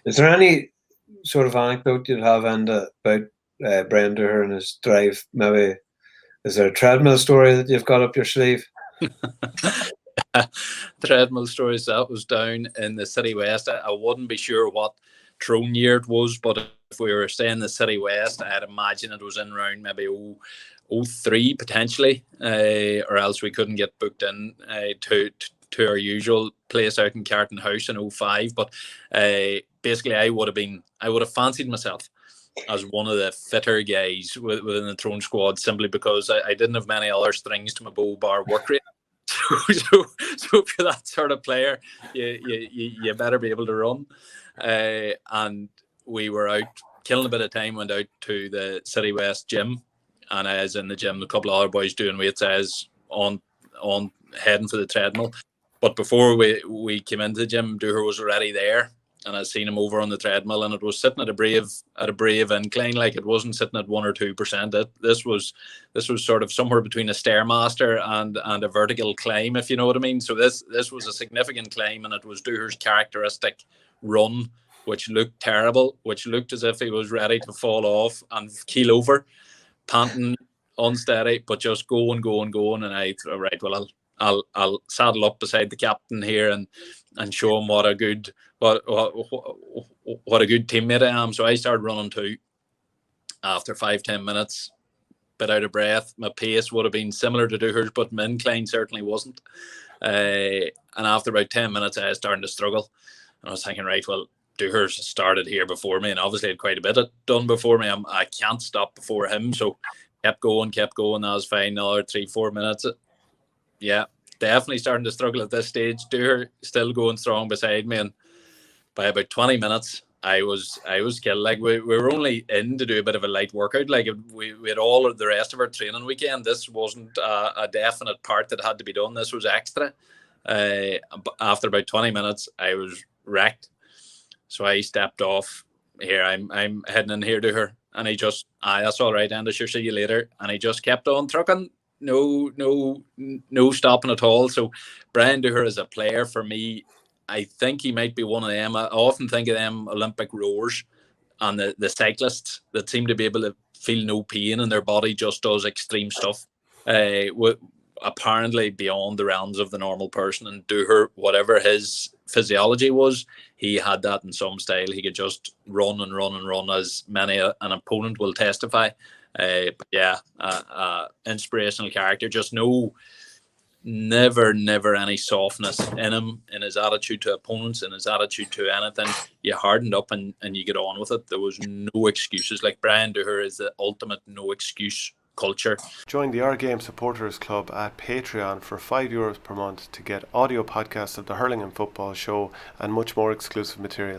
Is there any sort of anecdote you'd have, Enda, about Brian Dooher and his drive? Maybe is there a treadmill story that you've got up your sleeve? Treadmill stories, that was down in the City West. I wouldn't be sure what Tyrone year it was, but if we were staying in the City West, I'd imagine it was in around maybe 03 potentially, or else we couldn't get booked in to our usual place out in Carton House in 05. But basically, I would have fancied myself as one of the fitter guys within the Tyrone squad, simply because I didn't have many other strings to my bow bar work rate. So if you're that sort of player, you better be able to run. And we were out killing a bit of time, went out to the City West gym, and I was in the gym, a couple of other boys doing weights, I was on heading for the treadmill. But before we came into the gym, Dooher was already there, and I seen him over on the treadmill, and it was sitting at a brave incline, like it wasn't sitting at 1 or 2%. This was sort of somewhere between a stairmaster and a vertical climb, if you know what I mean. So this was a significant climb, and it was Dooher's characteristic run, which looked terrible, which looked as if he was ready to fall off and keel over, panting, unsteady, but just going, and I thought, right, well, I'll saddle up beside the captain here and show him what a good teammate I am. So I started running too. After 5-10 minutes, bit out of breath. My pace would have been similar to Dooher's, but my incline certainly wasn't. And after about 10 minutes, I was starting to struggle. And I was thinking, right, well, Dooher's started here before me, and obviously had quite a bit done before me. I can't stop before him. So kept going. That was fine. Another 3-4 minutes. Yeah, definitely starting to struggle at this stage. Dooher still going strong beside me, and by about 20 minutes, I was killed. Like we were only in to do a bit of a light workout. Like we had all of the rest of our training weekend. This wasn't a definite part that had to be done. This was extra. After about 20 minutes, I was wrecked. So I stepped off. Here I'm heading in here to her, and he just, that's all right, Enda, sure, see you later. And he just kept on trucking. No stopping at all. So Brian Dooher as a player, for me, I think he might be one of them. I often think of them Olympic rowers and the cyclists that seem to be able to feel no pain in their body, just does extreme stuff. Apparently beyond the realms of the normal person. And Dooher, whatever his physiology was, he had that in some style. He could just run, as many an opponent will testify. But yeah, inspirational character. Just never any softness in him, in his attitude to opponents, in his attitude to anything. You hardened up and you get on with it. There was no excuses. Like Brian Dooher is the ultimate no excuse culture. Join the Our Game Supporters Club at Patreon for €5 per month to get audio podcasts of the Hurling and Football Show and much more exclusive material.